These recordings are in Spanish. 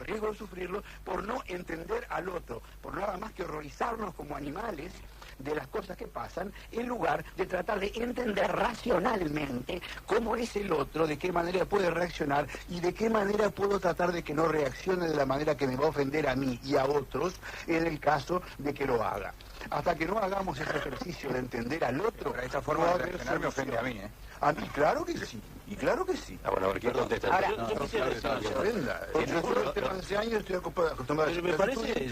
riesgo de sufrirlo por no entender al otro, por nada más que horrorizarnos como animales de las cosas que pasan, en lugar de tratar de entender racionalmente cómo es el otro, de qué manera puede reaccionar y de qué manera puedo tratar de que no reaccione de la manera que me va a ofender a mí y a otros en el caso de que lo haga. Hasta que no hagamos ese ejercicio de entender al otro, esta forma de reaccionar me ofende a mí, ¿eh? A mí, claro que sí, y claro que sí. Ah, bueno, a ver, ¿quién contesta? Ahora, Yo quisiera decir una cosa. Yo tengo 11 años, estoy acostumbrado a pero me parece,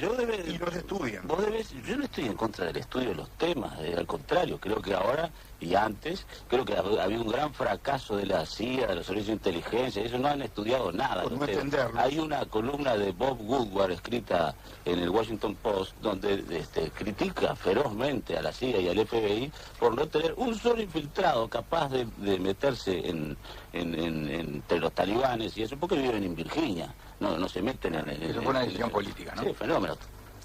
y no se estudian. Yo no estoy en contra del estudio de los temas, al contrario, creo que ahora y antes, creo que había un gran fracaso de la CIA, de los servicios de inteligencia, ellos no han estudiado nada. Por no entenderlo. Hay una columna de Bob Woodward escrita en el Washington Post donde critica ferozmente a la CIA y al FBI por no tener un solo infiltrado capaz de meterse entre los talibanes y eso, porque viven en Virginia, no se meten en el... Eso fue una decisión política, ¿no? Sí, fenómeno.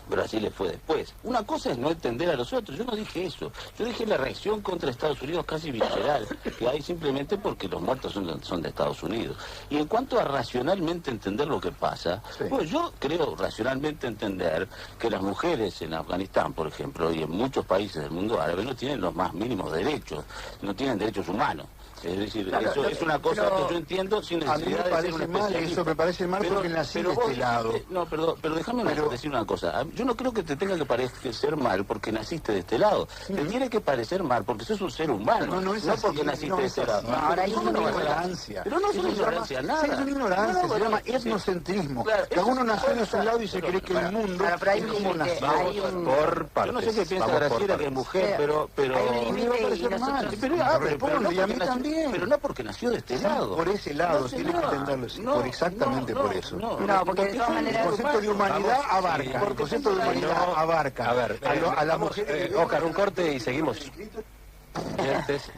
Pero así le fue después. Una cosa es no entender a los otros, yo no dije eso. Yo dije la reacción contra Estados Unidos casi visceral, que hay simplemente porque los muertos son de Estados Unidos. Y en cuanto a racionalmente entender lo que pasa, sí, pues yo creo racionalmente entender que las mujeres en Afganistán, por ejemplo, y en muchos países del mundo árabe, no tienen los más mínimos derechos, no tienen derechos humanos. Es decir, claro, eso es una cosa que yo entiendo sin necesidad de ser un especialista. Eso me parece mal porque nací de este lado. No, pero déjame decir una cosa. Yo no creo que te tenga que parecer mal porque naciste de este lado. Te tiene que parecer mal porque sos un ser humano. No porque naciste de este lado. Ahora hay una ignorancia. Pero no es una ignorancia, nada. Es una ignorancia, se llama etnocentrismo. Cada uno nació de su lado y se cree que el mundo es como nació. Por partes. Yo no sé qué piensa Graciela, que es mujer, pero... Hay un límite y nosotros... Y a mí también. Pero no porque nació de este lado. Por ese lado, tiene que entenderlo, exactamente por eso. No, porque de todas maneras... El concepto de humanidad abarca, el concepto de humanidad abarca. A ver, a la mujer... Oscar, un corte y seguimos.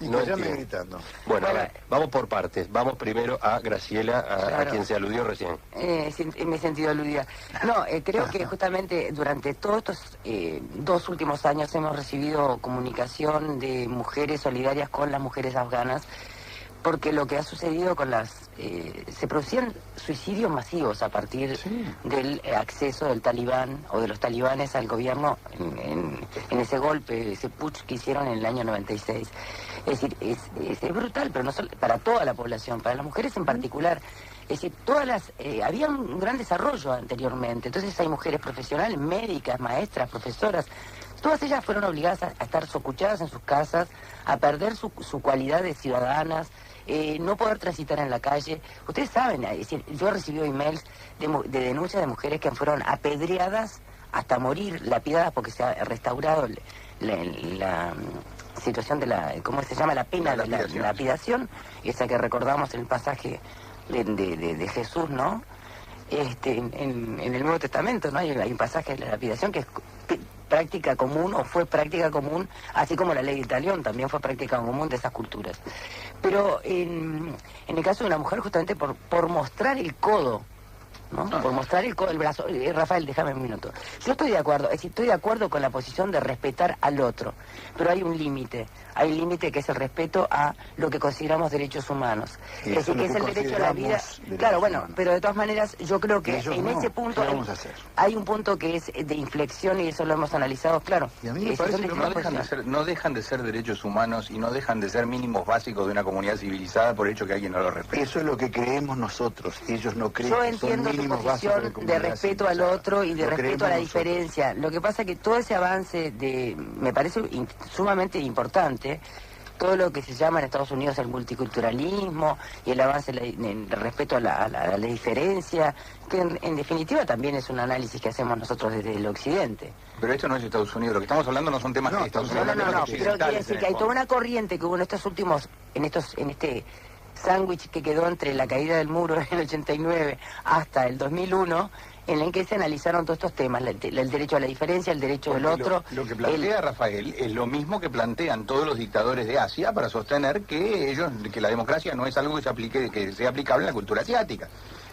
No gritando. Bueno, a ver, vamos por partes. Vamos primero a Graciela, a quien se aludió recién. Me he sentido aludida. No, creo que justamente durante todos estos 2 últimos años hemos recibido comunicación de mujeres solidarias con las mujeres afganas, porque lo que ha sucedido con se producían suicidios masivos a partir del acceso del talibán o de los talibanes al gobierno en ese golpe, ese putsch que hicieron en el año 96. Es decir, es brutal, pero no solo para toda la población, para las mujeres en particular. Es decir, había un gran desarrollo anteriormente, entonces hay mujeres profesionales, médicas, maestras, profesoras. Todas ellas fueron obligadas a estar socuchadas en sus casas, a perder su cualidad de ciudadanas, no poder transitar en la calle. Ustedes saben, es decir, yo he recibido emails de denuncias de mujeres que fueron apedreadas hasta morir, lapidadas porque se ha restaurado la situación de ¿cómo se llama? La pena de la lapidación, esa que recordamos en el pasaje de Jesús, ¿no? En el Nuevo Testamento, ¿no? Hay un pasaje de la lapidación que es práctica común, o fue práctica común, así como la ley del talión también fue práctica común de esas culturas. Pero en el caso de una mujer, justamente por mostrar el codo, ¿no? Por mostrar el brazo. Rafael, déjame un minuto. Yo estoy de acuerdo, es decir, estoy de acuerdo con la posición de respetar al otro, pero hay un límite. Hay un límite que es el respeto a lo que consideramos derechos humanos. Es decir, que es el derecho a la vida. Claro, bueno, pero de todas maneras, yo creo que en ese punto hay un punto que es de inflexión y eso lo hemos analizado, claro. Y a mí me parece que no dejan de ser derechos humanos y no dejan de ser mínimos básicos de una comunidad civilizada por el hecho que alguien no lo respete. Eso es lo que creemos nosotros, ellos no creen. Yo entiendo tu posición de respeto al otro y de respeto a la diferencia. Lo que pasa es que todo ese avance me parece sumamente importante, todo lo que se llama en Estados Unidos el multiculturalismo y el avance en el respeto a la diferencia, que en definitiva también es un análisis que hacemos nosotros desde el occidente. Pero esto no es Estados Unidos, lo que estamos hablando no son temas de Estados Unidos. No, pero quiere decir que hay toda una corriente que hubo en estos últimos, en este sándwich que quedó entre la caída del muro en el 89 hasta el 2001, en el que se analizaron todos estos temas, el derecho a la diferencia, el derecho del otro. Lo que plantea Rafael es lo mismo que plantean todos los dictadores de Asia para sostener que la democracia no es algo que sea aplicable en la cultura asiática.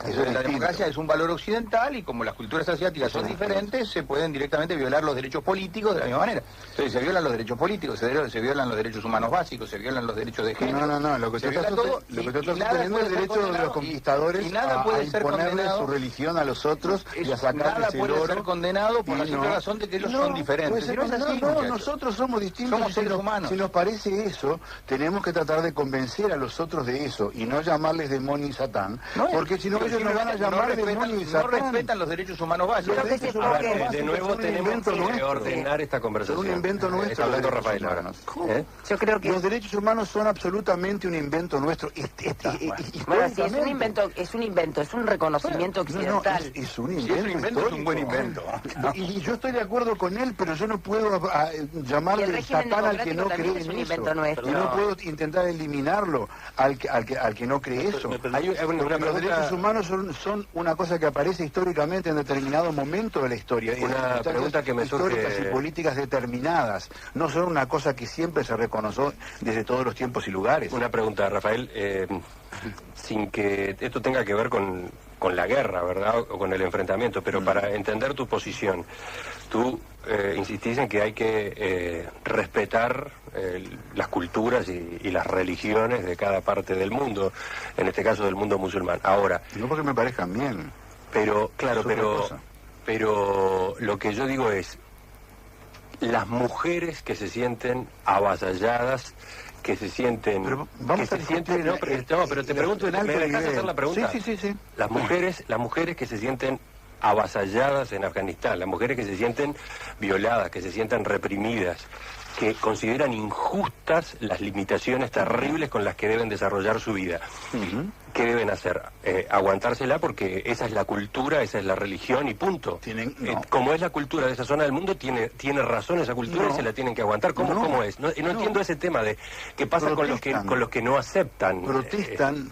La democracia es un valor occidental y como las culturas asiáticas son diferentes, se pueden directamente violar los derechos políticos de la misma manera. Entonces se violan los derechos políticos, se violan los derechos humanos básicos, se violan los derechos de género. No, lo que tú estás sosteniendo es el derecho de los conquistadores a imponerle su religión a los otros y a sacarles el oro. Nada puede ser condenado por la simple razón de que ellos son diferentes. No, nosotros somos distintos. Somos seres humanos. Si nos parece eso, tenemos que tratar de convencer a los otros de eso y no llamarles demonio y satán, porque si no ellos nos van a llamar demonio y satán. No respetan los derechos humanos básicos. De nuevo tenemos que ordenar esta conversación. Es un invento nuestro. Está hablando Rafael ahora. Yo creo que los derechos humanos son absolutamente un invento nuestro. Bueno, sí, es un invento, es un reconocimiento occidental. Es un invento, es un buen invento. Y yo estoy de acuerdo con él, pero yo no puedo llamarle satán al que no cree en eso. Y no puedo intentar eliminarlo al que no cree eso. Los derechos humanos son una cosa que aparece históricamente en determinado momento de la historia. Una pregunta que me surge... históricas y políticas determinadas. No son una cosa que siempre se reconoció desde todos los tiempos y lugares. Una pregunta, Rafael, sin que esto tenga que ver con la guerra, ¿verdad? O con el enfrentamiento, pero para entender tu posición, tú insistís en que hay que respetar las culturas y las religiones de cada parte del mundo, en este caso del mundo musulmán. Ahora... No porque me parezcan bien. Pero, claro, pero lo que yo digo es, las mujeres que se sienten avasalladas, que se sienten... Pero vamos a sienten, no, pero te pregunto, ¿me dejas hacer la pregunta? Sí. Las mujeres que se sienten avasalladas en Afganistán, las mujeres que se sienten violadas, que se sienten reprimidas, que consideran injustas las limitaciones terribles con las que deben desarrollar su vida. ¿Qué deben hacer? Aguantársela porque esa es la cultura, esa es la religión y punto. Como es la cultura de esa zona del mundo, tiene razón esa cultura y se la tienen que aguantar. ¿Cómo es? No entiendo ese tema de qué pasa con los que no aceptan. Protestan,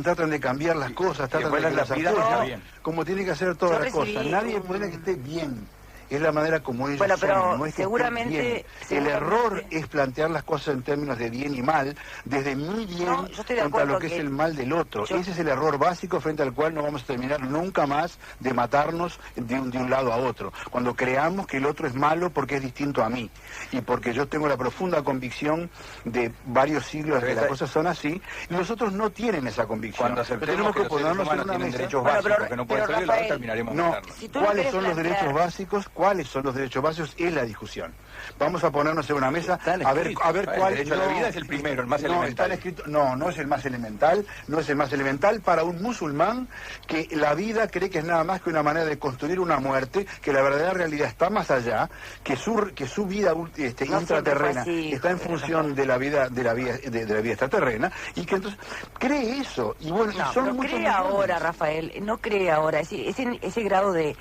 tratan de cambiar las cosas, tratan de que las apoyen, como tiene que hacer todas las cosas. Nadie puede que esté bien. Es la manera como ellos son, no es que seguramente el error es plantear las cosas en términos de bien y mal, desde mi bien contra lo que es el mal del otro. Ese es el error básico frente al cual no vamos a terminar nunca más de matarnos de un lado a otro. Cuando creamos que el otro es malo porque es distinto a mí y porque yo tengo la profunda convicción de varios siglos de que las cosas son así, y los otros no tienen esa convicción. Cuando aceptemos que ponernos en una mesa, derechos básicos que no pueden ser violados, terminaremos matando. ¿Cuáles son los derechos básicos? ¿Cuáles son los derechos básicos? Es la discusión. Vamos a ponernos en una mesa a ver cuál... El derecho a la vida es el primero, el más elemental. No es el más elemental, no es el más elemental para un musulmán que la vida cree que es nada más que una manera de construir una muerte, que la verdadera realidad está más allá, que su vida intraterrena está en función de la vida extraterrena, y que entonces cree eso. Y bueno, no cree ahora, Rafael, no cree ahora, ese grado de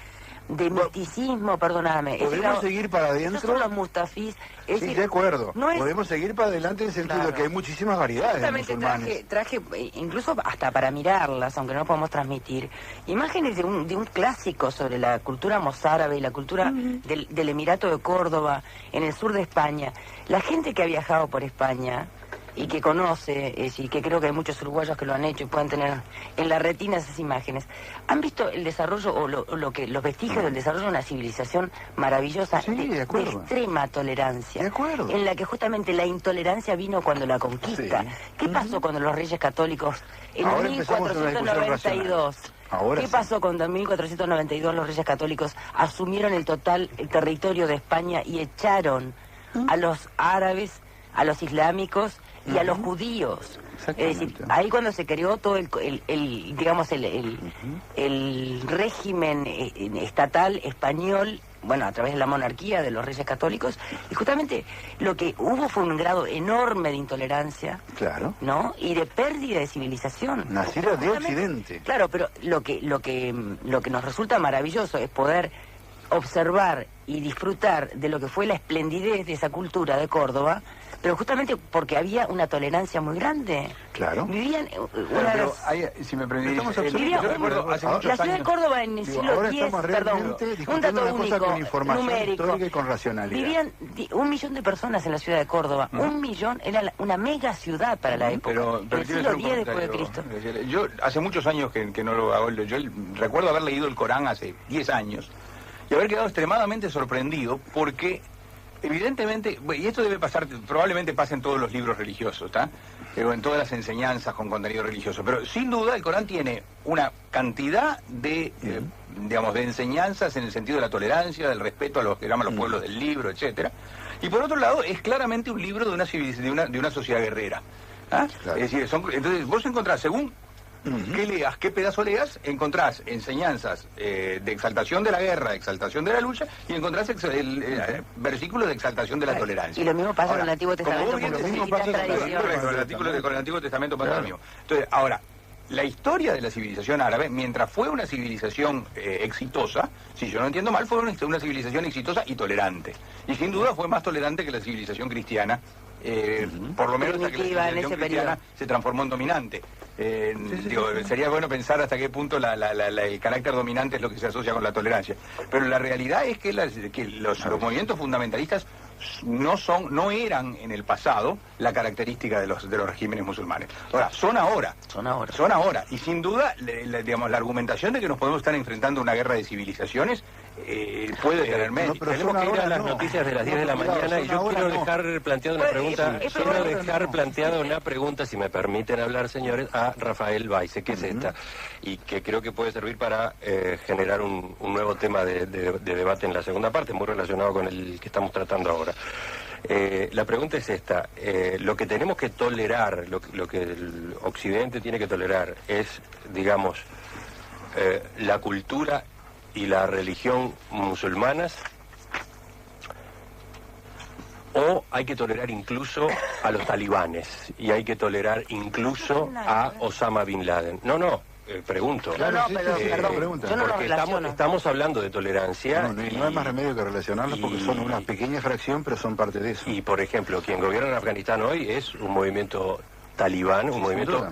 misticismo, perdóname. ¿Podemos seguir para adentro? Esos son los mustafís. Sí, de acuerdo. Podemos seguir para adelante en el sentido de que hay muchísimas variedades de musulmanes. Traje, incluso hasta para mirarlas, aunque no podemos transmitir, imágenes de un clásico sobre la cultura mozárabe y la cultura del Emirato de Córdoba, en el sur de España. La gente que ha viajado por España y que conoce, y que creo que hay muchos uruguayos que lo han hecho y pueden tener en la retina esas imágenes, han visto el desarrollo o los vestigios del desarrollo de una civilización maravillosa, de extrema tolerancia, en la que justamente la intolerancia vino cuando la conquista. ¿Qué pasó cuando los reyes católicos en 1492? ¿Qué pasó cuando en 1492 los reyes católicos asumieron el territorio de España y echaron a los árabes, a los islámicos y a los judíos? Es decir, ahí cuando se creó todo el régimen estatal español, bueno, a través de la monarquía, de los reyes católicos, y justamente lo que hubo fue un grado enorme de intolerancia, ¿no? Y de pérdida de civilización. Nacida de Occidente. Claro, pero lo que nos resulta maravilloso es poder observar y disfrutar de lo que fue la esplendidez de esa cultura de Córdoba, pero justamente porque había una tolerancia muy grande. Claro. Vivían si me permitís, la ciudad de Córdoba en el siglo X, perdón, un dato único, numérico, y con racionalidad. Vivían 1 millón de personas en la ciudad de Córdoba. 1 millón era una mega ciudad para la época. En el siglo X después de Cristo. Yo hace muchos años que no lo hago. Yo recuerdo haber leído el Corán hace 10 años y haber quedado extremadamente sorprendido porque evidentemente, y esto debe pasar, probablemente pasa en todos los libros religiosos, ¿está? O en todas las enseñanzas con contenido religioso, pero sin duda el Corán tiene una cantidad de, digamos, de enseñanzas en el sentido de la tolerancia, del respeto a los que llaman los pueblos del libro, etcétera. Y por otro lado, es claramente un libro de una civilización, de una sociedad guerrera. ¿Ah? Claro. Es decir, entonces vos encontrás, según qué leas, qué pedazo leas, encontrás enseñanzas de exaltación de la guerra, de exaltación de la lucha, y encontrás versículos de exaltación de la tolerancia. Y lo mismo pasa con el Antiguo Testamento, con el Antiguo Testamento pasa lo mismo. Entonces, ahora, la historia de la civilización árabe, mientras fue una civilización exitosa, si yo no entiendo mal, fue una civilización exitosa y tolerante. Y sin duda fue más tolerante que la civilización cristiana, por lo menos hasta que la civilización cristiana se transformó en dominante. Sería bueno pensar hasta qué punto el carácter dominante es lo que se asocia con la tolerancia. Pero la realidad es que los movimientos fundamentalistas no eran en el pasado la característica de los regímenes musulmanes. Ahora, son ahora. Y sin duda, digamos, la argumentación de que nos podemos estar enfrentando a una guerra de civilizaciones puede tener mérito. Tenemos que ir a las noticias de las 10 de la mañana y yo quiero dejar planteada una pregunta, si me permiten hablar, señores, a Rafael Baize, que es esta, y que creo que puede servir para generar un nuevo tema de debate en la segunda parte, muy relacionado con el que estamos tratando ahora. La pregunta es esta: lo que tenemos que tolerar, lo que el Occidente tiene que tolerar es, digamos, la cultura y la religión musulmanas, o hay que tolerar incluso a los talibanes y hay que tolerar incluso a Osama Bin Laden. Pregunto. Perdón, porque estamos hablando de tolerancia. No hay más remedio que relacionarlos porque son una pequeña fracción, pero son parte de eso. Y, por ejemplo, quien gobierna en Afganistán hoy es un movimiento talibán, un movimiento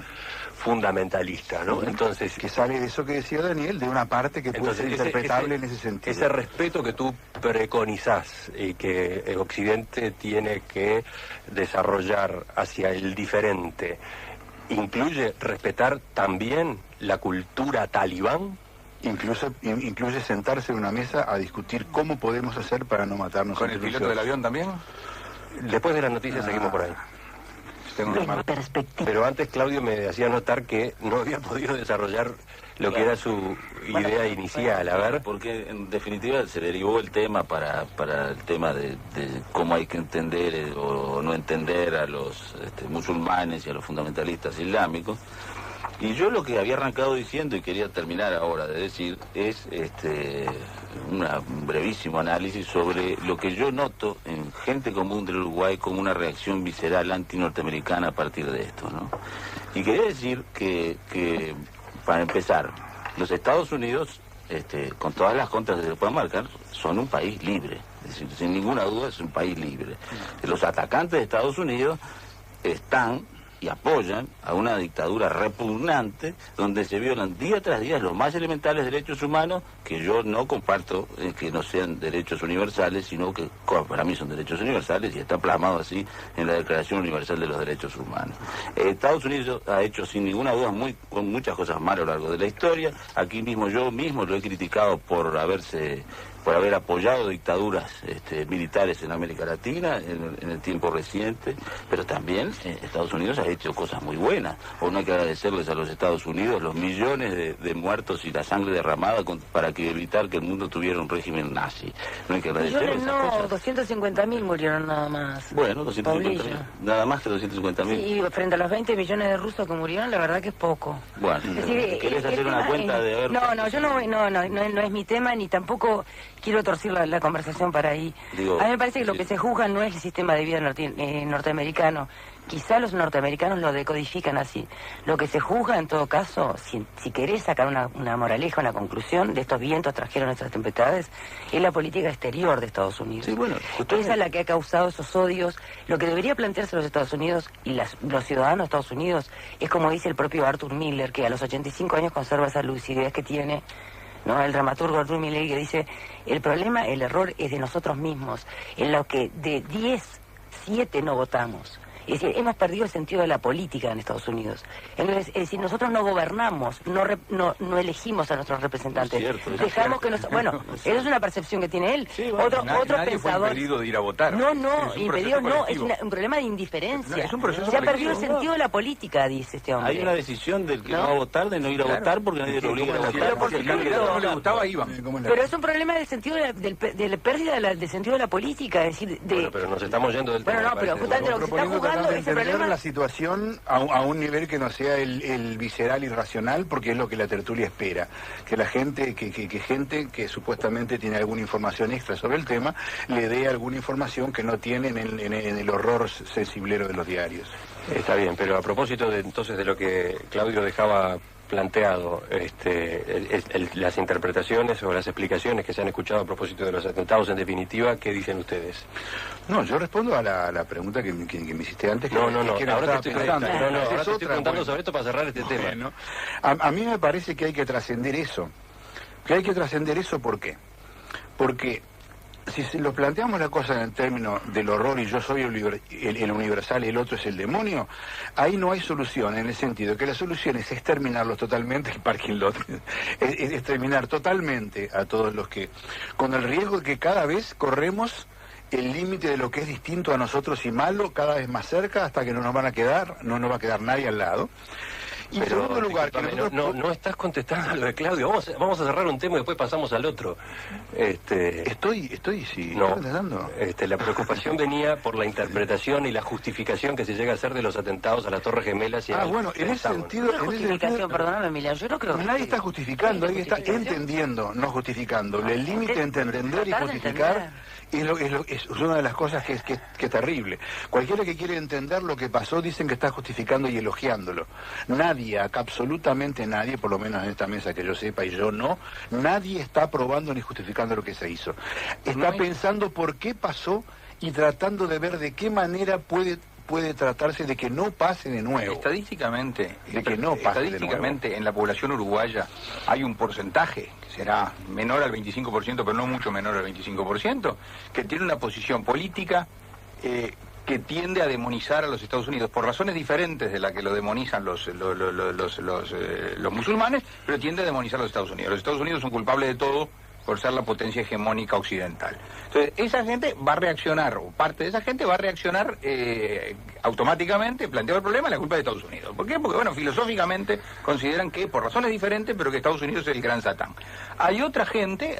fundamentalista, ¿no? Entonces, que sale de eso que decía Daniel, de una parte que puede ser interpretable en ese sentido. Ese respeto que tú preconizás y que el Occidente tiene que desarrollar hacia el diferente, ¿incluye respetar también la cultura talibán? Incluye sentarse en una mesa a discutir cómo podemos hacer para no matarnos. ¿Con el piloto del avión también? Después de las noticias seguimos por ahí. Pero antes Claudio me hacía notar que no había podido desarrollar lo que era su idea inicial, a ver. Porque en definitiva se derivó el tema para el tema de cómo hay que entender o no entender a los musulmanes y a los fundamentalistas islámicos. Y yo lo que había arrancado diciendo y quería terminar ahora de decir es un brevísimo análisis sobre lo que yo noto en gente común del Uruguay como una reacción visceral anti-norteamericana a partir de esto, ¿no? Y quería decir que para empezar, los Estados Unidos, con todas las contras que se puedan marcar, son un país libre. Es decir, sin ninguna duda es un país libre. Los atacantes de Estados Unidos están y apoyan a una dictadura repugnante donde se violan día tras día los más elementales derechos humanos, que yo no comparto que no sean derechos universales, sino que para mí son derechos universales y está plasmado así en la Declaración Universal de los Derechos Humanos. Estados Unidos ha hecho sin ninguna duda muchas cosas malas a lo largo de la historia. Aquí mismo yo mismo lo he criticado por haber apoyado dictaduras militares en América Latina en el tiempo reciente, pero también Estados Unidos ha hecho cosas muy buenas. O no hay que agradecerles a los Estados Unidos los millones de muertos y la sangre derramada para evitar que el mundo tuviera un régimen nazi. No hay que agradecerles esas cosas. 250.000 murieron nada más. Bueno, 250.000, nada más que 250.000. Sí, y frente a los 20 millones de rusos que murieron, la verdad que es poco. Bueno, ¿querés hacer una cuenta de haber... No es mi tema, ni tampoco quiero torcer la conversación para ahí. A mí me parece que lo que se juzga no es el sistema de vida norteamericano, quizá los norteamericanos lo decodifican así. Lo que se juzga en todo caso, si querés sacar una moraleja, una conclusión de estos vientos trajeron estas tempestades, es la política exterior de Estados Unidos. Sí, bueno, esa es la que ha causado esos odios. Lo que debería plantearse los Estados Unidos y los ciudadanos de Estados Unidos es como dice el propio Arthur Miller, que a los 85 años conserva esa lucidez que tiene, ¿no? El dramaturgo Arthur Miller, que dice, el problema, el error es de nosotros mismos, en lo que de 10, 7 no votamos. Es decir, hemos perdido el sentido de la política en Estados Unidos. Entonces, es decir, nosotros no gobernamos, no elegimos a nuestros representantes. Dejamos que nos... Bueno, esa es una percepción que tiene él. Sí, bueno, otro nadie pensador... fue impedido de ir a votar. No, impedido no, es un problema de indiferencia. Es un proceso Se ha perdido el colectivo. sentido de la política, dice este hombre. Hay una decisión del que va a votar de no ir a votar porque nadie lo obliga a votar. Pero por Si el candidato no le gustaba, iban. Pero es un problema del sentido de la pérdida del sentido de la política, es decir, de... Bueno, pero nos estamos yendo del tema. Bueno, no, pero justamente lo que se está Proponiendo jugando tratar de es el entender problema... la situación a un nivel que no sea el visceral y racional, porque es lo que la tertulia espera. Que la gente, que gente que supuestamente tiene alguna información extra sobre el tema, le dé alguna información que no tiene en el horror sensiblero de los diarios. Está bien, pero a propósito entonces de lo que Claudio dejaba planteado, las interpretaciones o las explicaciones que se han escuchado a propósito de los atentados, en definitiva, ¿qué dicen ustedes? No, yo respondo a la pregunta que me hiciste antes. No, que ahora te estoy es preguntando bueno. sobre esto para cerrar este tema. Bueno, a mí me parece que hay que trascender eso. ¿Por qué? Porque si lo planteamos la cosa en el término del horror y yo soy el universal y el otro es el demonio, ahí no hay solución, en el sentido que la solución es exterminarlos totalmente, el parking lot, es exterminar totalmente a todos los que, con el riesgo de que cada vez corremos el límite de lo que es distinto a nosotros y malo cada vez más cerca hasta que no nos va a quedar nadie al lado. Y en segundo lugar, que nosotros... no estás contestando a lo de Claudio. Vamos a cerrar un tema y después pasamos al otro. Estoy contestando. La preocupación venía por la interpretación y la justificación que se llega a hacer de los atentados a las Torres Gemelas y bueno, en ese sentido... Perdóname, Emiliano, yo no creo que... Nadie está justificando, nadie está entendiendo, no justificando. El límite entre entender y justificar es una de las cosas que es terrible. Cualquiera que quiere entender lo que pasó dicen que está justificando y elogiándolo. Nadie, acá absolutamente nadie, por lo menos en esta mesa que yo sepa y yo no, nadie está aprobando ni justificando lo que se hizo. Está pensando por qué pasó y tratando de ver de qué manera puede tratarse de que no pase de nuevo. Estadísticamente, Estadísticamente en la población uruguaya hay un porcentaje, que será menor al 25%, pero no mucho menor al 25%, que tiene una posición política que tiende a demonizar a los Estados Unidos por razones diferentes de la que lo demonizan los musulmanes, pero tiende a demonizar a los Estados Unidos. Los Estados Unidos son culpables de todo por ser la potencia hegemónica occidental. Entonces, esa gente va a reaccionar, o parte de esa gente va a reaccionar automáticamente, planteando el problema, la culpa de Estados Unidos. ¿Por qué? Porque, bueno, filosóficamente consideran que, por razones diferentes, pero que Estados Unidos es el gran satán. Hay otra gente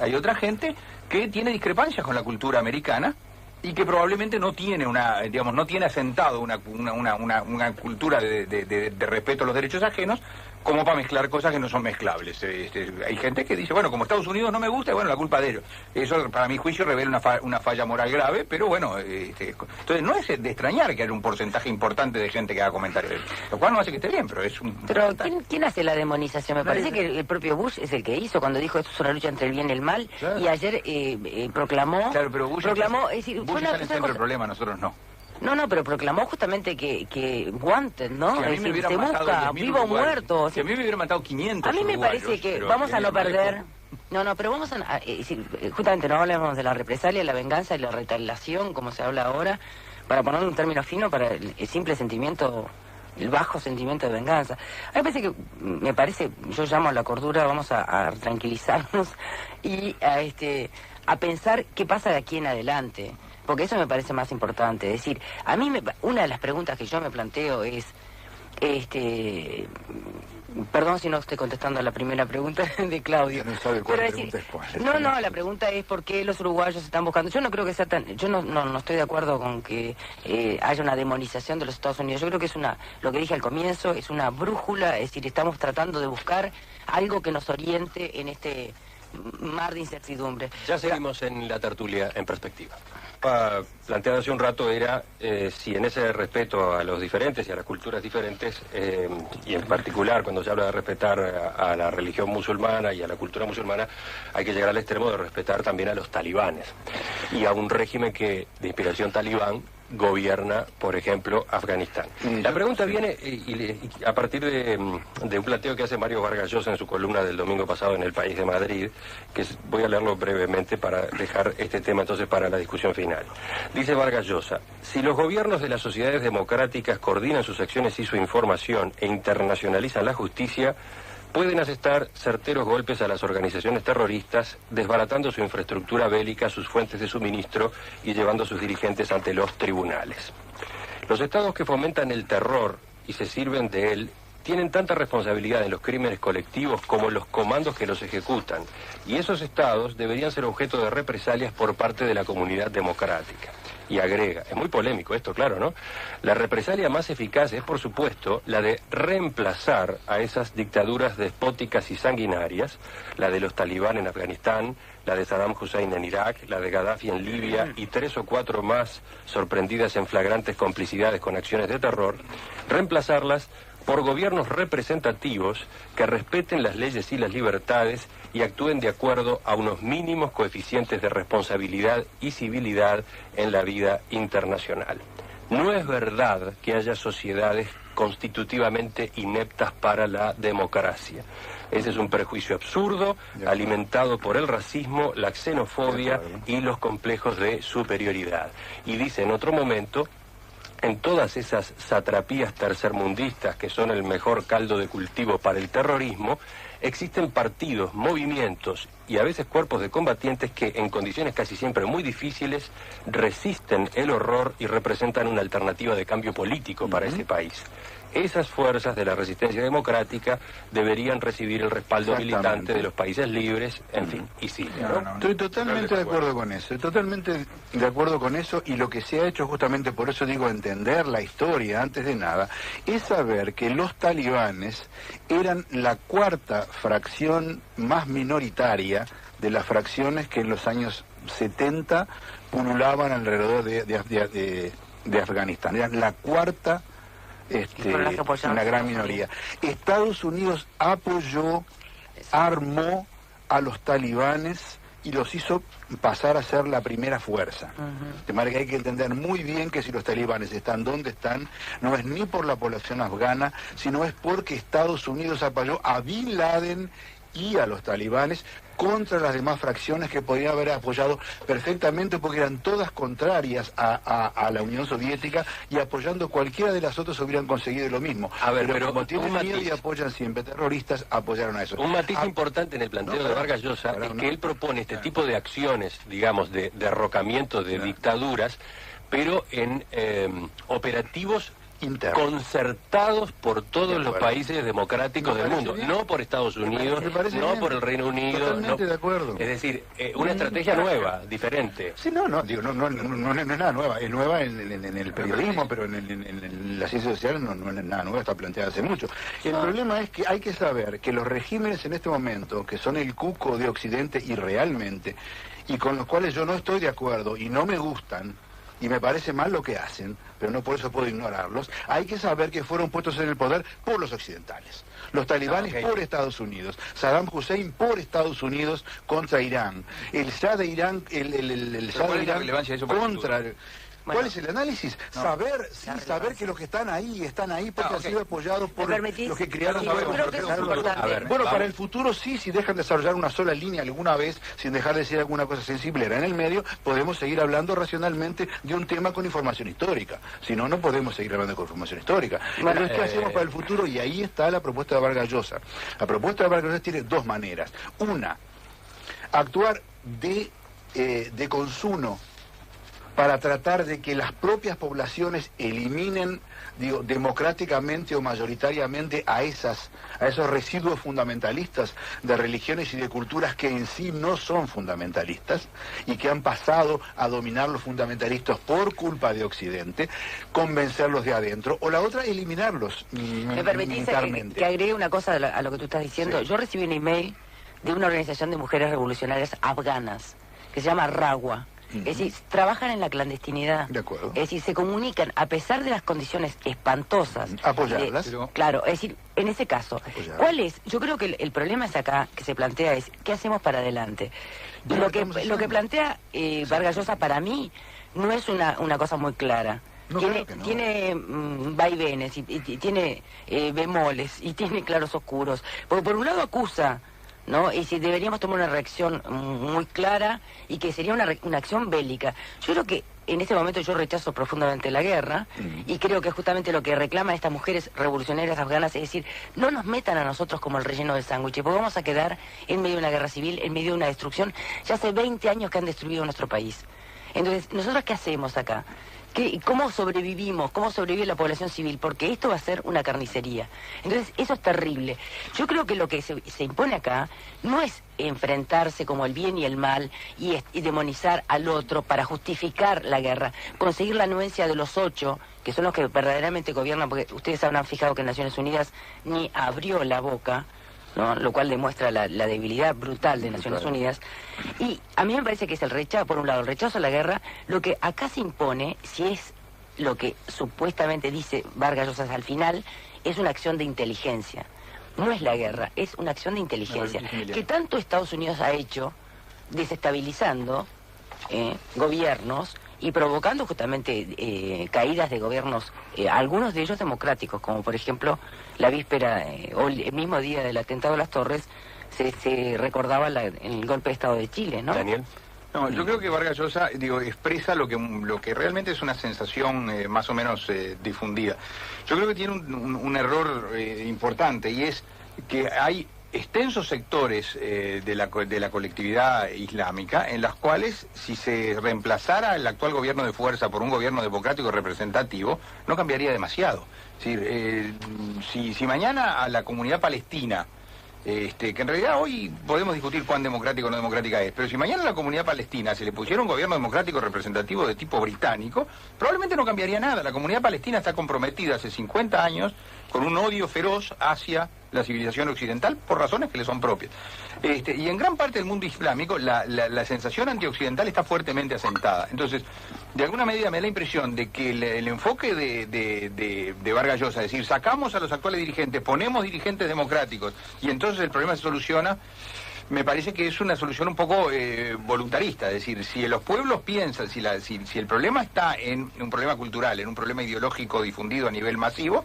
que tiene discrepancias con la cultura americana, y que probablemente no tiene no tiene asentado una cultura de respeto a los derechos ajenos, como para mezclar cosas que no son mezclables. Hay gente que dice, bueno, como Estados Unidos no me gusta, bueno, la culpa de ellos. Eso, para mi juicio, revela una falla moral grave, pero bueno, entonces no es de extrañar que haya un porcentaje importante de gente que haga comentarios, lo cual no hace que esté bien, pero es un... Pero ¿quién hace la demonización? Me parece que el propio Bush es el que hizo cuando dijo esto es una lucha entre el bien y el mal, claro. Y ayer proclamó... Claro, pero Bush proclamó, es decir, Bush está en el centro del problema, nosotros no. No, pero proclamó justamente que wanted, ¿no? Si es decir, se busca, vivo o muerto. Si a mí me hubieran matado 500 A mí me parece que vamos a no perder... No, pero vamos a... justamente no hablamos de la represalia, la venganza y la retaliación, como se habla ahora, para poner un término fino para el simple sentimiento, el bajo sentimiento de venganza. A mí me parece, yo llamo a la cordura, vamos a tranquilizarnos y a pensar qué pasa de aquí en adelante. Porque eso me parece más importante. Es decir, a mí una de las preguntas que yo me planteo es, perdón si no estoy contestando a la primera pregunta de Claudio. No sabe cuál pregunta es cuál. No, la pregunta es por qué los uruguayos están buscando. Yo no creo que sea tan, yo no estoy de acuerdo con que haya una demonización de los Estados Unidos. Yo creo que es lo que dije al comienzo, es una brújula, es decir, estamos tratando de buscar algo que nos oriente en este mar de incertidumbre. Ya seguimos en la tertulia en perspectiva. Planteado hace un rato era si en ese respeto a los diferentes y a las culturas diferentes, y en particular cuando se habla de respetar a la religión musulmana y a la cultura musulmana, hay que llegar al extremo de respetar también a los talibanes y a un régimen que de inspiración talibán gobierna, por ejemplo, Afganistán. La pregunta viene a partir de un planteo que hace Mario Vargas Llosa en su columna del domingo pasado en El País de Madrid, que voy a leerlo brevemente para dejar este tema entonces para la discusión final. Dice Vargas Llosa: si los gobiernos de las sociedades democráticas coordinan sus acciones y su información e internacionalizan la justicia, pueden asestar certeros golpes a las organizaciones terroristas, desbaratando su infraestructura bélica, sus fuentes de suministro y llevando a sus dirigentes ante los tribunales. Los estados que fomentan el terror y se sirven de él tienen tanta responsabilidad en los crímenes colectivos como los comandos que los ejecutan, y esos estados deberían ser objeto de represalias por parte de la comunidad democrática. Y agrega, es muy polémico esto, claro, ¿no? La represalia más eficaz es, por supuesto, la de reemplazar a esas dictaduras despóticas y sanguinarias, la de los talibán en Afganistán, la de Saddam Hussein en Irak, la de Gaddafi en Libia y 3 o 4 más sorprendidas en flagrantes complicidades con acciones de terror, reemplazarlas por gobiernos representativos que respeten las leyes y las libertades y actúen de acuerdo a unos mínimos coeficientes de responsabilidad y civilidad en la vida internacional. No es verdad que haya sociedades constitutivamente ineptas para la democracia. Ese es un prejuicio absurdo, alimentado por el racismo, la xenofobia y los complejos de superioridad. Y dice en otro momento: en todas esas satrapías tercermundistas que son el mejor caldo de cultivo para el terrorismo, existen partidos, movimientos y a veces cuerpos de combatientes que, en condiciones casi siempre muy difíciles, resisten el horror y representan una alternativa de cambio político para ese país. Esas fuerzas de la resistencia democrática deberían recibir el respaldo militante de los países libres, en fin, y sí. Estoy totalmente de acuerdo con eso, totalmente de acuerdo con eso, y lo que se ha hecho justamente, por eso digo, entender la historia antes de nada, es saber que los talibanes eran la cuarta fracción más minoritaria de las fracciones que en los años 70 pululaban alrededor de Afganistán. Eran la cuarta, una gran minoría. Estados Unidos apoyó, armó a los talibanes y los hizo pasar a ser la primera fuerza. De manera que hay que entender muy bien que si los talibanes están donde están, no es ni por la población afgana, sino es porque Estados Unidos apoyó a Bin Laden y a los talibanes contra las demás fracciones que podían haber apoyado perfectamente, porque eran todas contrarias a la Unión Soviética, y apoyando cualquiera de las otras hubieran conseguido lo mismo. Pero como tienen miedo y apoyan siempre terroristas, apoyaron a eso. Un matiz importante en el planteo de Vargas Llosa es que él propone este tipo de acciones, digamos, de derrocamiento de dictaduras, pero en operativos concertados por todos los países democráticos del mundo, no por Estados Unidos, no por el Reino Unido. Totalmente de acuerdo. Es decir, una estrategia nueva, diferente. Sí, no es nada nueva. Es nueva en el periodismo, pero en las ciencias sociales no es nada nueva, está planteada hace mucho. El problema es que hay que saber que los regímenes en este momento, que son el cuco de Occidente y realmente, y con los cuales yo no estoy de acuerdo y no me gustan, y me parece mal lo que hacen, pero no por eso puedo ignorarlos, hay que saber que fueron puestos en el poder por los occidentales. Los talibanes por Estados Unidos, Saddam Hussein por Estados Unidos contra Irán, el Shah de Irán, el Shah de Irán contra... ¿Cuál es el análisis? Saber que los que están ahí porque han sido apoyados por los que crearon... Bueno, para el futuro sí, si dejan de desarrollar una sola línea alguna vez, sin dejar de decir alguna cosa sensiblera en el medio, podemos seguir hablando racionalmente de un tema con información histórica. Si no, no podemos seguir hablando con información histórica. Pero ¿qué hacemos para el futuro? Y ahí está la propuesta de Vargas Llosa. La propuesta de Vargas Llosa tiene dos maneras. Una, actuar de consumo para tratar de que las propias poblaciones eliminen, democráticamente o mayoritariamente a esos residuos fundamentalistas de religiones y de culturas que en sí no son fundamentalistas y que han pasado a dominar los fundamentalistas por culpa de Occidente, convencerlos de adentro, o la otra, eliminarlos. ¿Me permitís que agregue una cosa a lo que tú estás diciendo? Sí. Yo recibí un email de una organización de mujeres revolucionarias afganas, que se llama RAWA. Es decir, trabajan en la clandestinidad. De acuerdo. Es decir, se comunican a pesar de las condiciones espantosas. Apoyarlas. Claro, es decir, en ese caso, ¿cuál es? Yo creo que el problema es acá, que se plantea es, ¿qué hacemos para adelante? Lo que plantea Vargas Llosa para mí no es una cosa muy clara. No, tiene vaivenes y tiene bemoles y tiene claros oscuros. Porque por un lado acusa, ¿no? Y si deberíamos tomar una reacción muy clara y que sería una acción bélica. Yo creo que en este momento yo rechazo profundamente la guerra y creo que justamente lo que reclaman estas mujeres revolucionarias afganas es decir, no nos metan a nosotros como el relleno del sándwich, porque vamos a quedar en medio de una guerra civil, en medio de una destrucción. Ya hace 20 años que han destruido nuestro país. Entonces, ¿nosotros qué hacemos acá? ¿Cómo sobrevivimos? ¿Cómo sobrevive la población civil? Porque esto va a ser una carnicería. Entonces, eso es terrible. Yo creo que lo que se impone acá no es enfrentarse como el bien y el mal y demonizar al otro para justificar la guerra, conseguir la anuencia de los 8, que son los que verdaderamente gobiernan, porque ustedes habrán fijado que Naciones Unidas ni abrió la boca, ¿no? Lo cual demuestra la debilidad brutal de Naciones Unidas. Y a mí me parece que es el rechazo, por un lado, el rechazo a la guerra. Lo que acá se impone, si es lo que supuestamente dice Vargas Llosa al final, es una acción de inteligencia. No es la guerra, es una acción de inteligencia. Que tanto Estados Unidos ha hecho, desestabilizando gobiernos y provocando justamente caídas de gobiernos, algunos de ellos democráticos, como por ejemplo la víspera o el mismo día del atentado a las Torres se recordaba el golpe de Estado de Chile, ¿no? Daniel. No, yo creo que Vargas Llosa, expresa lo que realmente es una sensación más o menos difundida. Yo creo que tiene un error importante, y es que hay extensos sectores de la colectividad islámica en las cuales, si se reemplazara el actual gobierno de fuerza por un gobierno democrático representativo, no cambiaría demasiado. Es decir, si mañana a la comunidad palestina, que en realidad hoy podemos discutir cuán democrática o no democrática es, pero si mañana a la comunidad palestina se le pusiera un gobierno democrático representativo de tipo británico, probablemente no cambiaría nada. La comunidad palestina está comprometida hace 50 años con un odio feroz hacia la civilización occidental por razones que le son propias. Y en gran parte del mundo islámico la sensación antioccidental está fuertemente asentada. Entonces, de alguna medida me da la impresión de que el enfoque de Vargas Llosa, es decir, sacamos a los actuales dirigentes, ponemos dirigentes democráticos y entonces el problema se soluciona, me parece que es una solución un poco voluntarista. Es decir, si los pueblos piensan, si el problema está en un problema cultural, en un problema ideológico difundido a nivel masivo,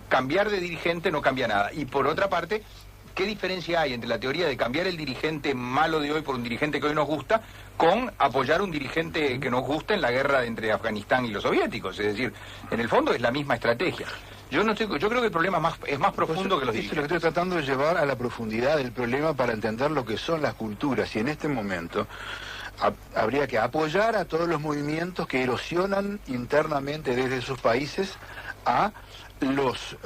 cambiar de dirigente no cambia nada. Y por otra parte, ¿qué diferencia hay entre la teoría de cambiar el dirigente malo de hoy por un dirigente que hoy nos gusta con apoyar un dirigente que nos gusta en la guerra entre Afganistán y los soviéticos? Es decir, en el fondo es la misma estrategia. Yo creo que el problema es más profundo que los dirigentes. Lo que estoy tratando de llevar a la profundidad del problema para entender lo que son las culturas, y en este momento habría que apoyar a todos los movimientos que erosionan internamente desde sus países a los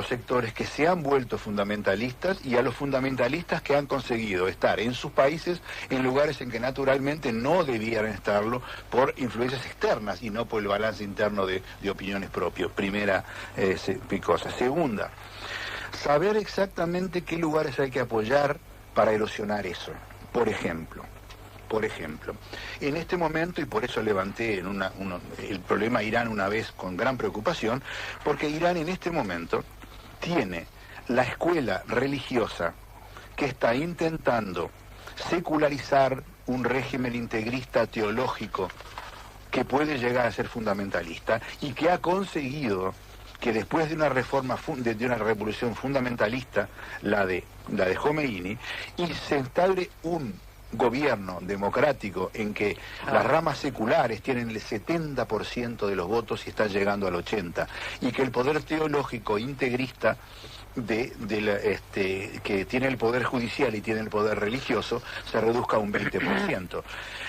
sectores que se han vuelto fundamentalistas y a los fundamentalistas que han conseguido estar en sus países en lugares en que naturalmente no debieran estarlo por influencias externas y no por el balance interno de opiniones propias. Primera cosa. Segunda, saber exactamente qué lugares hay que apoyar para erosionar eso. Por ejemplo, en este momento, y por eso levanté el problema Irán una vez con gran preocupación, porque Irán en este momento tiene la escuela religiosa que está intentando secularizar un régimen integrista teológico que puede llegar a ser fundamentalista y que ha conseguido que después de una reforma, de una revolución fundamentalista, la de Khomeini, y se instaure un gobierno democrático en que las ramas seculares tienen el 70% de los votos y están llegando al 80%, y que el poder teológico integrista que tiene el poder judicial y tiene el poder religioso se reduzca a un 20%.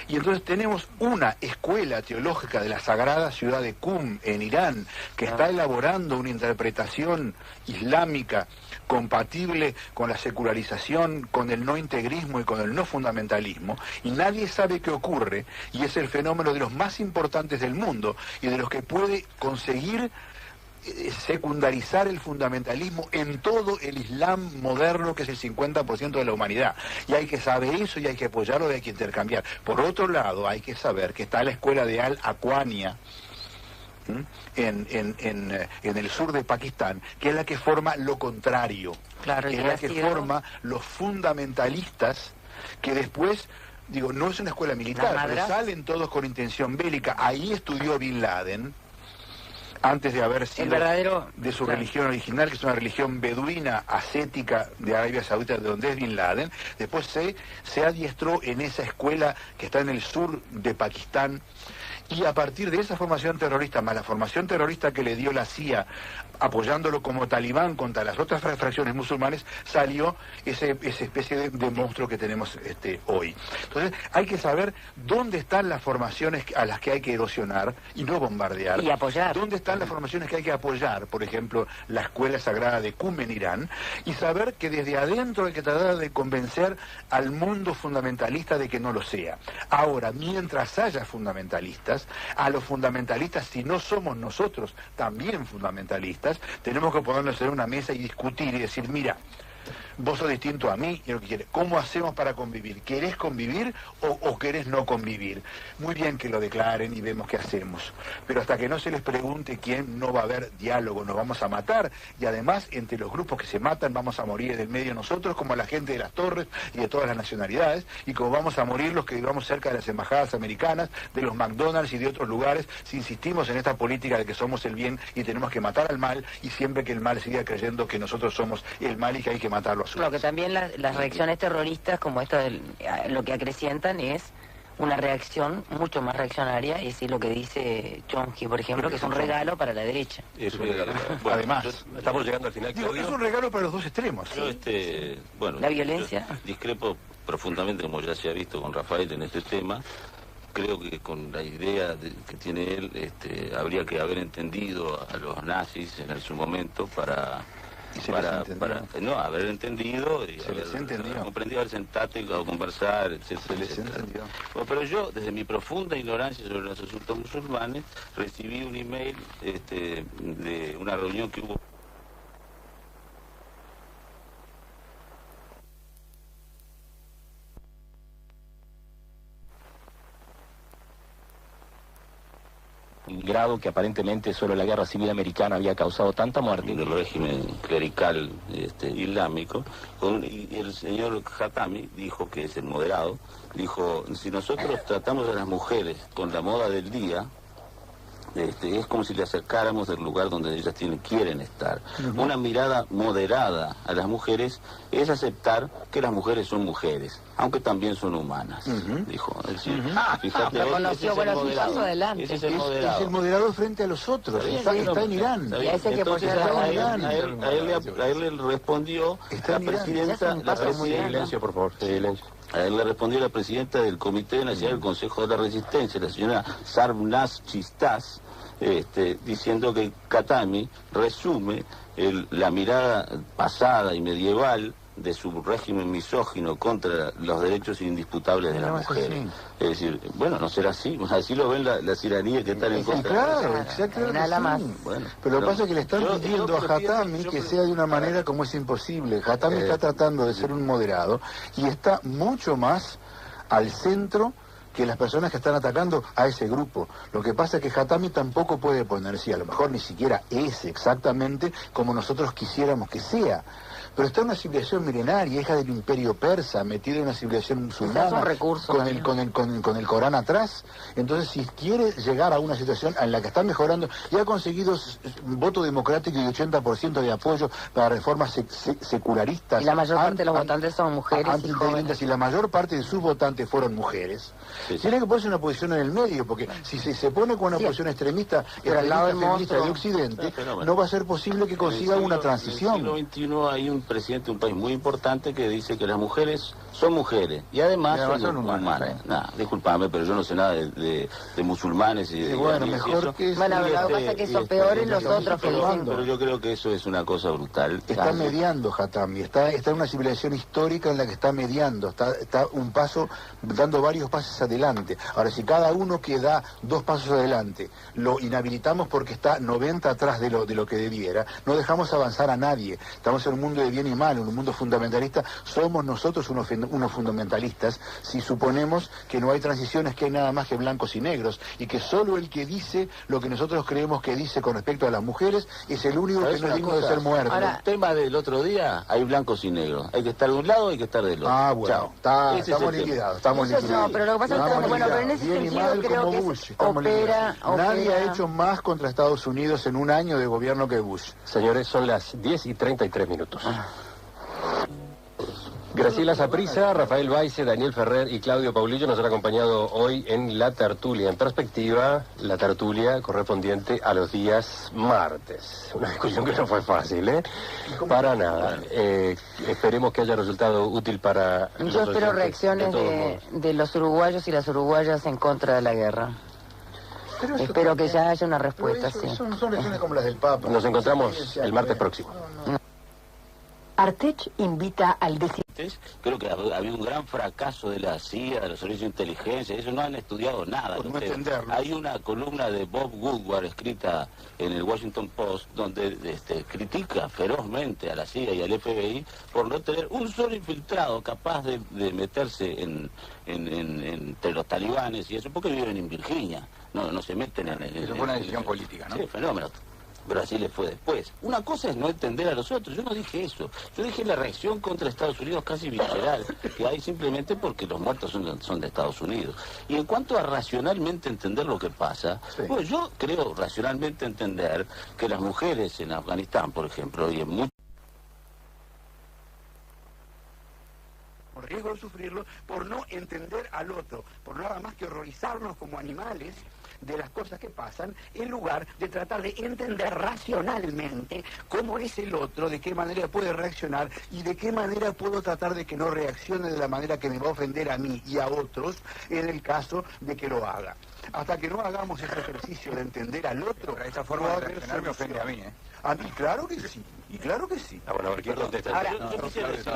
Y entonces tenemos una escuela teológica de la sagrada ciudad de Qum en Irán que está elaborando una interpretación islámica compatible con la secularización, con el no integrismo y con el no fundamentalismo, y nadie sabe qué ocurre, y es el fenómeno de los más importantes del mundo y de los que puede conseguir secundarizar el fundamentalismo en todo el Islam moderno, que es el 50% de la humanidad. Y hay que saber eso y hay que apoyarlo y hay que intercambiar. Por otro lado, hay que saber que está la escuela de Al-Aqwania en el sur de Pakistán, que es la que forma lo contrario. Claro, es la que forma los fundamentalistas que después... Digo, no es una escuela militar, pero salen todos con intención bélica. Ahí estudió Bin Laden, antes de haber sido de su religión original, que es una religión beduina, ascética de Arabia Saudita, de donde es Bin Laden. Después se adiestró en esa escuela que está en el sur de Pakistán. Y a partir de esa formación terrorista, más la formación terrorista que le dio la CIA, apoyándolo como talibán contra las otras fracciones musulmanes, salió esa especie de monstruo que tenemos hoy. Entonces hay que saber dónde están las formaciones a las que hay que erosionar y no bombardear. Y apoyar. Dónde están las formaciones que hay que apoyar, por ejemplo, la escuela sagrada de Qum en Irán, y saber que desde adentro hay que tratar de convencer al mundo fundamentalista de que no lo sea. Ahora, mientras haya fundamentalistas, a los fundamentalistas, si no somos nosotros también fundamentalistas, tenemos que ponernos en una mesa y discutir y decir, mira, vos sos distinto a mí y lo que quieres. ¿Cómo hacemos para convivir? ¿Querés convivir o querés no convivir? Muy bien que lo declaren y vemos qué hacemos. Pero hasta que no se les pregunte quién, no va a haber diálogo, nos vamos a matar. Y además, entre los grupos que se matan, vamos a morir en el medio nosotros, como la gente de las torres y de todas las nacionalidades, y como vamos a morir los que vivamos cerca de las embajadas americanas, de los McDonald's y de otros lugares, si insistimos en esta política de que somos el bien y tenemos que matar al mal, y siempre que el mal siga creyendo que nosotros somos el mal y que hay que matarlo. Lo que también las reacciones terroristas como esta, lo que acrecientan es una reacción mucho más reaccionaria, y es lo que dice Chomsky, por ejemplo, que es un regalo para la derecha. Es un regalo. Bueno, además, estamos llegando al final. Digo, es un regalo para los dos extremos. Yo, bueno, la violencia. Discrepo profundamente, como ya se ha visto con Rafael en este tema. Creo que con la idea que tiene él, habría que haber entendido a los nazis en su momento para no haber entendido y haber comprendido, haber sentado a conversar, etcétera, etcétera. Bueno, pero yo, desde mi profunda ignorancia sobre los asuntos musulmanes, recibí un email de una reunión que hubo grado que aparentemente solo la guerra civil americana había causado tanta muerte. Del régimen clerical islámico, y el señor Khatami dijo, que es el moderado, dijo, si nosotros tratamos a las mujeres con la moda del día, es como si le acercáramos del lugar donde ellas quieren estar. Una mirada moderada a las mujeres es aceptar que las mujeres son mujeres, aunque también son humanas, dijo. Es decir, fíjate, ese es el moderado. Es el moderado frente a los otros. Está en Irán. Entonces a él le respondió la presidenta... Silencio, por favor, silencio. A él le respondió la presidenta del Comité Nacional del Consejo de la Resistencia, la señora Sarnaz Chistas, diciendo que Khatami resume la mirada pasada y medieval de su régimen misógino contra los derechos indisputables de las mujeres. Es decir, bueno, no será así, así lo ven las iraníes que están en contra. Claro, exactamente. Nada más. Bueno, pero lo que pasa es que le están pidiendo a Khatami que sea de una manera como es imposible. Khatami está tratando de ser un moderado y está mucho más al centro que las personas que están atacando a ese grupo. Lo que pasa es que Khatami tampoco puede ponerse, a lo mejor ni siquiera es exactamente como nosotros quisiéramos que sea. Pero está en una civilización milenaria, hija del imperio persa, metida en una civilización musulmana, con el Corán atrás. Entonces, si quiere llegar a una situación en la que está mejorando, y ha conseguido voto democrático y 80% de apoyo para reformas secularistas. Y la mayor parte de los votantes son mujeres y jóvenes. Y la mayor parte de sus votantes fueron mujeres. Tiene que ponerse una posición en el medio, porque si se pone con una posición extremista, feminista de Occidente, no va a ser posible que consiga una transición. En el siglo XXI hay un presidente de un país muy importante que dice que las mujeres son mujeres y además son humanas. Nah, disculpame, pero yo no sé nada de musulmanes y de... Bueno, y mejor eso. que... Bueno, lo que pasa es que son peores los otros que dicen. Pero yo creo que eso es una cosa brutal. Está mediando Hatami, está en una civilización histórica en la que está mediando, está un paso, dando varios pasos adelante. Ahora, si cada uno que da 2 pasos adelante lo inhabilitamos porque está 90 atrás de lo que debiera, no dejamos avanzar a nadie. Estamos en un mundo de bien y mal, en un mundo fundamentalista. Somos nosotros unos fundamentalistas si suponemos que no hay transiciones, que hay nada más que blancos y negros, y que solo el que dice lo que nosotros creemos que dice con respecto a las mujeres es el único que no es digno de ser muerto. Ahora, el tema del otro día, hay blancos y negros. Hay que estar de un lado, hay que estar del otro. Ah, bueno, estamos liquidados. No, pero lo que pasa es que, bueno, pero en ese sentido creo que opera. Nadie ha hecho más contra Estados Unidos en un año de gobierno que Bush. Señores, son las 10:33. Graciela Saprissa, Rafael Baize, Daniel Ferrer y Claudio Paulillo nos han acompañado hoy en la tertulia. En perspectiva, la tertulia correspondiente a los días martes. Una discusión que no fue fácil, ¿eh? Para nada. Esperemos que haya resultado útil para... Yo espero reacciones de los uruguayos y las uruguayas en contra de la guerra. Espero que ya haya una respuesta, sí. Son elecciones como las del Papa. Nos encontramos el martes próximo. Artech invita al Creo que ha habido un gran fracaso de la CIA, de los servicios de inteligencia, eso no han estudiado nada. Por no entenderlo. Hay una columna de Bob Woodward escrita en el Washington Post donde critica ferozmente a la CIA y al FBI por no tener un solo infiltrado capaz de meterse entre los talibanes y eso, porque viven en Virginia, no se meten en... Eso fue una decisión política, ¿no? Sí, fenómeno. Pero así le fue después. Una cosa es no entender a los otros, yo no dije eso. Yo dije la reacción contra Estados Unidos casi visceral, que hay simplemente porque los muertos son de Estados Unidos. Y en cuanto a racionalmente entender lo que pasa, sí. Pues yo creo racionalmente entender que las mujeres en Afganistán, por ejemplo, y en muchos... riesgo de sufrirlo por no entender al otro, por nada más que horrorizarnos como animales de las cosas que pasan, en lugar de tratar de entender racionalmente cómo es el otro, de qué manera puede reaccionar y de qué manera puedo tratar de que no reaccione de la manera que me va a ofender a mí y a otros en el caso de que lo haga. Hasta que no hagamos ese ejercicio de entender al otro, pero esa forma de reaccionar me ofende a mí, ¿eh? A mí, claro que sí. Y claro que sí. Ah, bueno, a ver, ¿quién contesta? Ahora, yo quisiera decir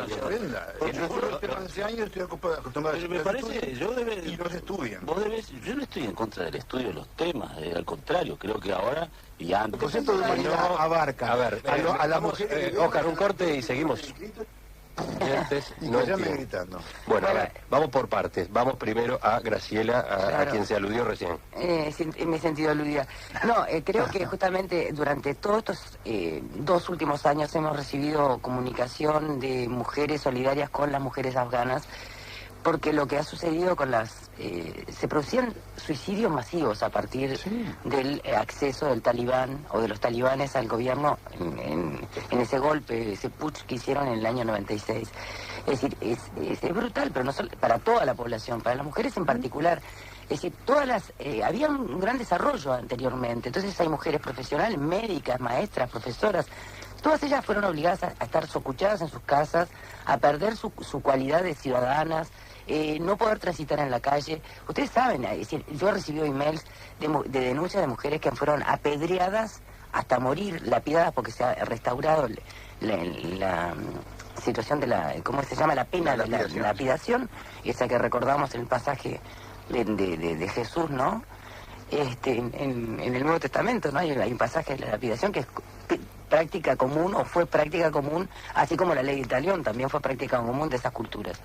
porque yo tengo 11 años estoy acostumbrado a me parece, y los estudian. Yo no estoy en contra del estudio de los temas, al contrario, creo que ahora y antes... El concepto de humanidad abarca a ver, a la mujer... Oscar, un corte y seguimos. Gritando. Bueno, a ver, vamos por partes. Vamos primero a Graciela, a quien se aludió recién. Me he sentido aludida. No, creo que justamente durante todos estos 2 últimos años hemos recibido comunicación de mujeres solidarias con las mujeres afganas, porque lo que ha sucedido con se producían suicidios masivos a partir del acceso del talibán o de los talibanes al gobierno en ese golpe, ese putsch que hicieron en el año 96. Es decir, es brutal, pero no solo para toda la población, para las mujeres en particular. Es decir, había un gran desarrollo anteriormente, entonces hay mujeres profesionales, médicas, maestras, profesoras. Todas ellas fueron obligadas a estar socuchadas en sus casas, a perder su cualidad de ciudadanas, no poder transitar en la calle. Ustedes saben, es decir, yo he recibido emails de denuncias de mujeres que fueron apedreadas hasta morir, lapidadas porque se ha restaurado la situación de ¿cómo se llama? La pena de la lapidación, esa que recordamos en el pasaje de Jesús, ¿no? En el Nuevo Testamento, ¿no? Hay un pasaje de la lapidación que es práctica común, o fue práctica común, así como la ley del talión también fue práctica común de esas culturas.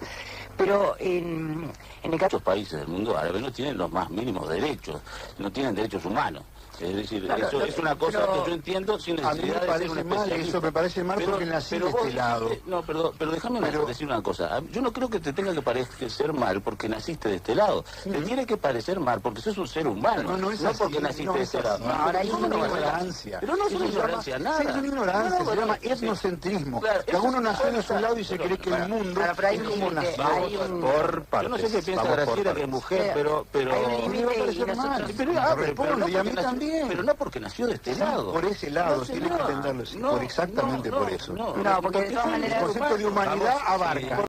Pero en el caso... Muchos países del mundo árabe no tienen los más mínimos derechos, no tienen derechos humanos. Es decir, claro, eso es una cosa que yo entiendo sin necesidad de ser un especialista. Eso me parece mal porque nací de este lado. No, pero déjame decir una cosa. Yo no creo que te tenga que parecer mal porque naciste de este lado. Te tiene que parecer mal porque sos un ser humano. No porque naciste de este lado. Ahora hay una ignorancia. Pero no es una ignorancia, nada. Es una ignorancia, se llama etnocentrismo. Cada uno nació en su lado y se cree que el mundo es como nació. Por partes. Yo no sé qué piensa Graciela, que es mujer, pero... A mí me parece mal. Pero responde, y a mí también. bien, pero no porque nació de este lado. Por ese lado, No, tienes que señor. entenderlo, No, por exactamente por eso. No, porque de todas maneras... El concepto de humanidad abarca